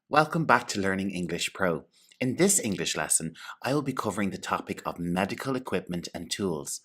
Welcome back to Learning English Pro. In this English lesson, I will be covering the topic of medical equipment and tools.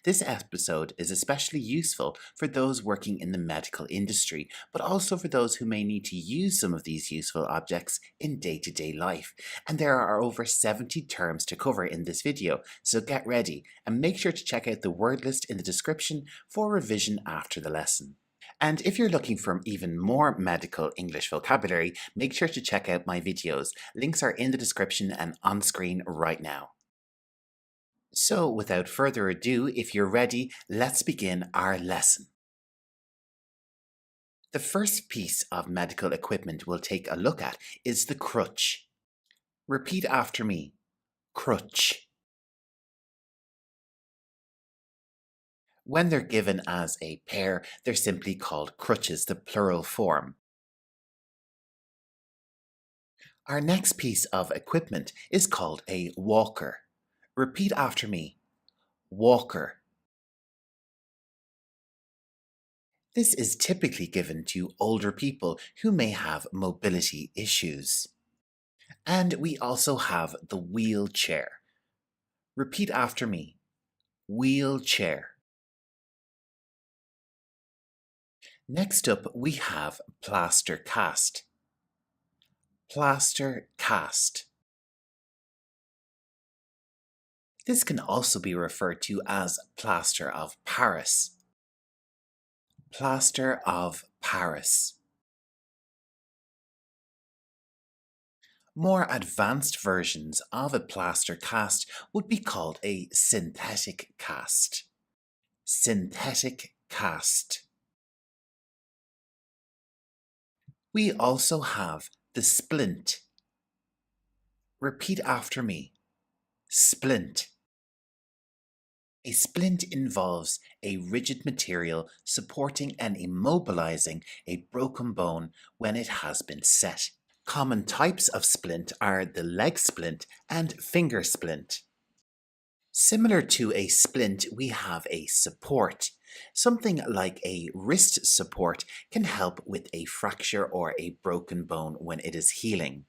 This episode is especially useful for those working in the medical industry, but also for those who may need to use some of these useful objects in day-to-day life. And there are over 70 terms to cover in this video, so get ready and make sure to check out the word list in the description for revision after the lesson. And if you're looking for even more medical English vocabulary, make sure to check out my videos. Links are in the description and on screen right now. So without further ado, if you're ready, let's begin our lesson. The first piece of medical equipment we'll take a look at is the crutch. Repeat after me. Crutch. When they're given as a pair, they're simply called crutches, the plural form. Our next piece of equipment is called a walker. Repeat after me. Walker. This is typically given to older people who may have mobility issues. And we also have the wheelchair. Repeat after me. Wheelchair. Next up, we have plaster cast. Plaster cast. This can also be referred to as plaster of Paris. Plaster of Paris. More advanced versions of a plaster cast would be called a synthetic cast. Synthetic cast. We also have the splint. Repeat after me. Splint. A splint involves a rigid material supporting and immobilizing a broken bone when it has been set. Common types of splint are the leg splint and finger splint. Similar to a splint, we have a support. Something like a wrist support can help with a fracture or a broken bone when it is healing.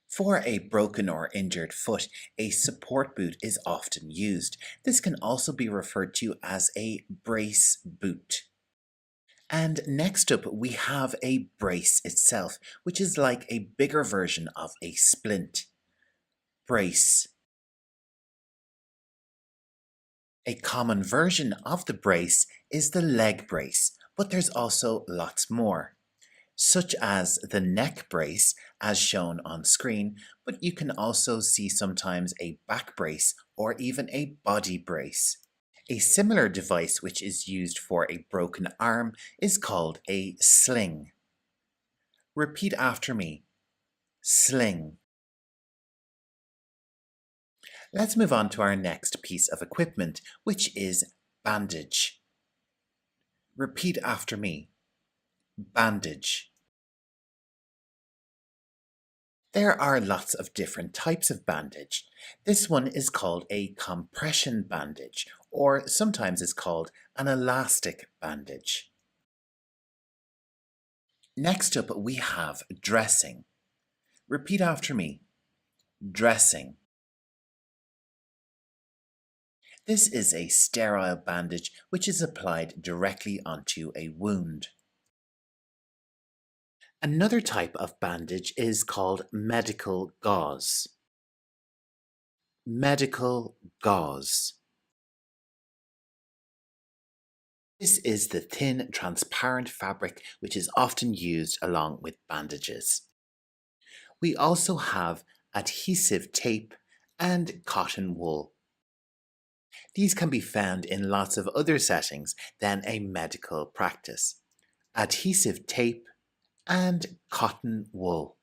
For a broken or injured foot, a support boot is often used. This can also be referred to as a brace boot. And next up, we have a brace itself, which is like a bigger version of a splint. Brace. A common version of the brace is the leg brace, but there's also lots more, such as the neck brace as shown on screen, but you can also see sometimes a back brace or even a body brace. A similar device which is used for a broken arm is called a sling. Repeat after me. Sling. Let's move on to our next piece of equipment, which is bandage. Repeat after me. Bandage. There are lots of different types of bandage. This one is called a compression bandage, or sometimes it's called an elastic bandage. Next up, we have dressing. Repeat after me. Dressing. This is a sterile bandage which is applied directly onto a wound. Another type of bandage is called medical gauze. Medical gauze. This is the thin, transparent fabric which is often used along with bandages. We also have adhesive tape and cotton wool. These can be found in lots of other settings than a medical practice. Adhesive tape and cotton wool.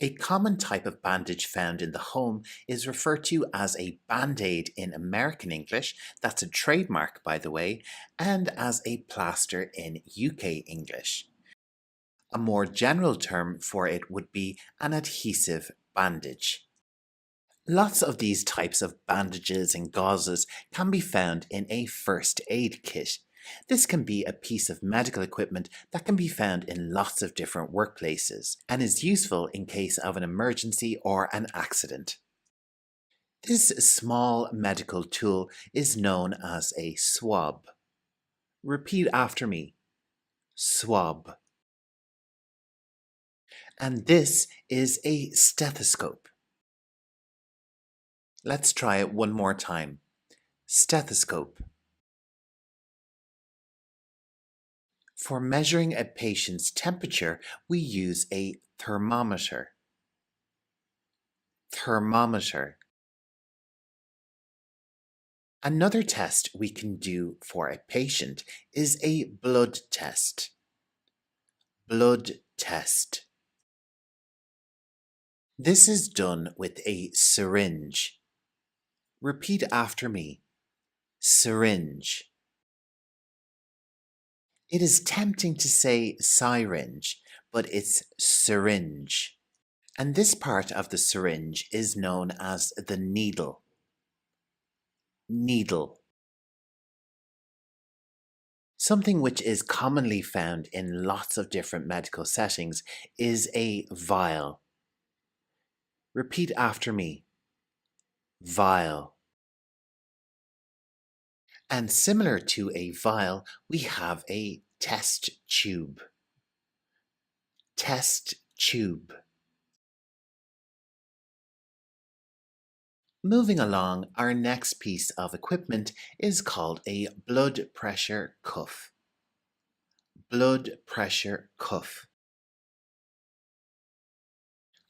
A common type of bandage found in the home is referred to as a Band-Aid in American English, that's a trademark by the way, and as a plaster in UK English. A more general term for it would be an adhesive bandage. Lots of these types of bandages and gauzes can be found in a first aid kit. This can be a piece of medical equipment that can be found in lots of different workplaces and is useful in case of an emergency or an accident. This small medical tool is known as a swab. Repeat after me. Swab. And this is a stethoscope. Let's try it one more time. Stethoscope. For measuring a patient's temperature, we use a thermometer. Thermometer. Another test we can do for a patient is a blood test. Blood test. This is done with a syringe. Repeat after me. Syringe. It is tempting to say syringe, but it's syringe. And this part of the syringe is known as the needle. Needle. Something which is commonly found in lots of different medical settings is a vial. Repeat after me. Vial. And similar to a vial, we have a test tube. Test tube. Moving along, our next piece of equipment is called a blood pressure cuff. Blood pressure cuff.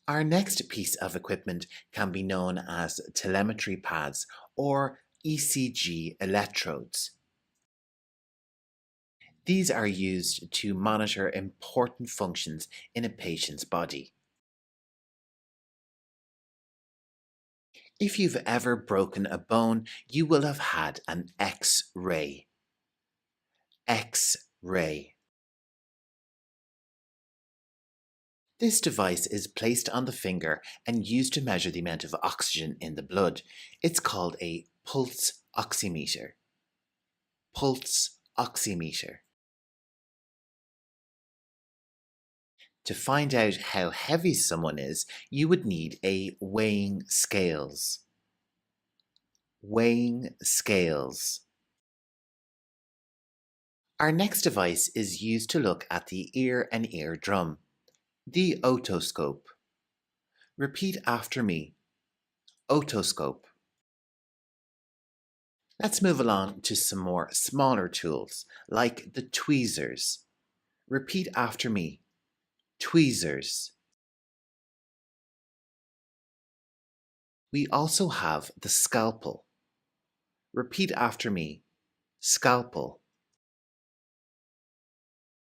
Our next piece of equipment can be known as telemetry pads or ECG electrodes. These are used to monitor important functions in a patient's body. If you've ever broken a bone, you will have had an X-ray. X-ray. This device is placed on the finger and used to measure the amount of oxygen in the blood. It's called a pulse oximeter. Pulse oximeter. To find out how heavy someone is, you would need a weighing scales. Weighing scales. Our next device is used to look at the ear and eardrum. The otoscope. Repeat after me. Otoscope. Let's move along to some more smaller tools, like the tweezers. Repeat after me. Tweezers. We also have the scalpel. Repeat after me. Scalpel.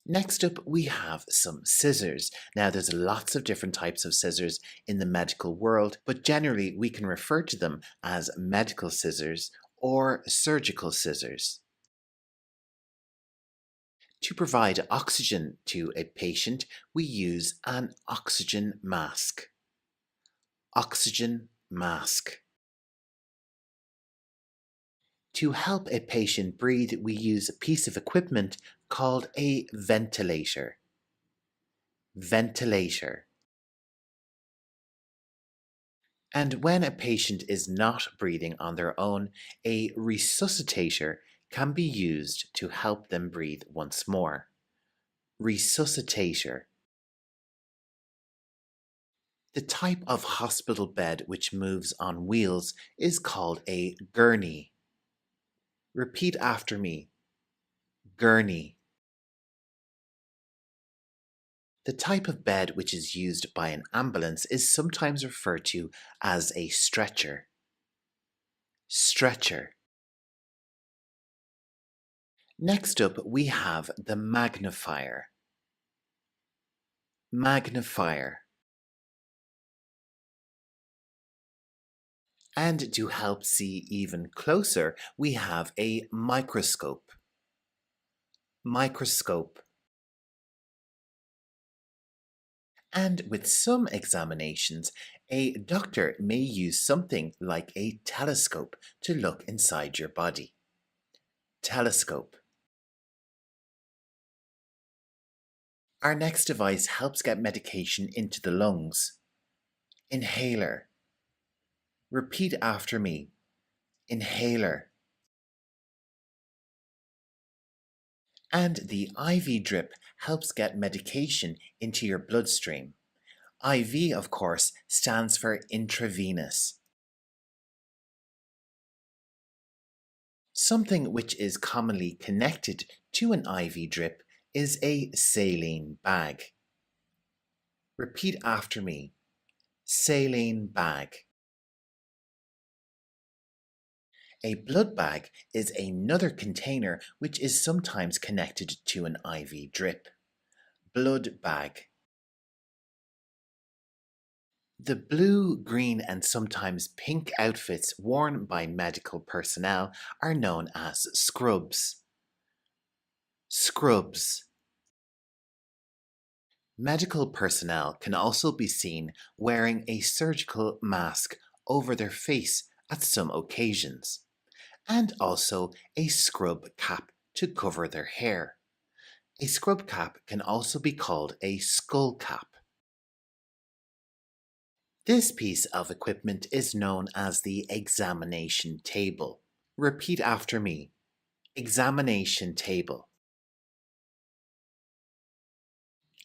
Next up, we have some scissors. Now, there's lots of different types of scissors in the medical world, but generally we can refer to them as medical scissors or surgical scissors. To provide oxygen to a patient, we use an oxygen mask. Oxygen mask. To help a patient breathe, we use a piece of equipment called a ventilator. Ventilator. And when a patient is not breathing on their own, a resuscitator can be used to help them breathe once more. Resuscitator. The type of hospital bed which moves on wheels is called a gurney. Repeat after me. Gurney. The type of bed which is used by an ambulance is sometimes referred to as a stretcher. Stretcher. Next up, we have the magnifier. Magnifier. And to help see even closer, we have a microscope. Microscope. And with some examinations, a doctor may use something like a telescope to look inside your body. Telescope. Our next device helps get medication into the lungs. Inhaler. Repeat after me. Inhaler. And the IV drip helps get medication into your bloodstream. IV, of course, stands for intravenous. Something which is commonly connected to an IV drip is a saline bag. Repeat after me. Saline bag. A blood bag is another container which is sometimes connected to an IV drip. Blood bag. The blue, green and sometimes pink outfits worn by medical personnel are known as scrubs. Scrubs. Medical personnel can also be seen wearing a surgical mask over their face at some occasions, and also a scrub cap to cover their hair. A scrub cap can also be called a skull cap. This piece of equipment is known as the examination table. Repeat after me. Examination table.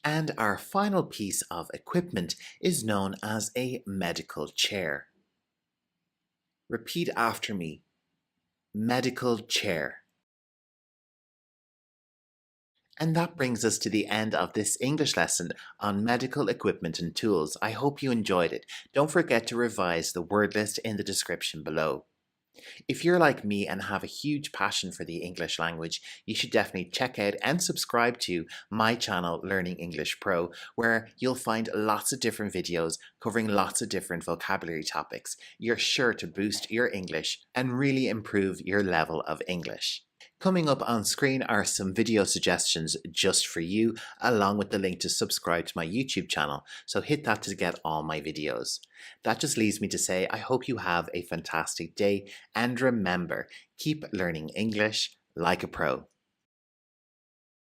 And our final piece of equipment is known as a medical chair. Repeat after me. Medical chair. And that brings us to the end of this English lesson on medical equipment and tools. I hope you enjoyed it. Don't forget to revise the word list in the description below. If you're like me and have a huge passion for the English language, you should definitely check out and subscribe to my channel Learning English Pro, where you'll find lots of different videos covering lots of different vocabulary topics. You're sure to boost your English and really improve your level of English. Coming up on screen are some video suggestions just for you, along with the link to subscribe to my YouTube channel, so hit that to get all my videos. That just leaves me to say I hope you have a fantastic day, and remember, keep learning English like a pro.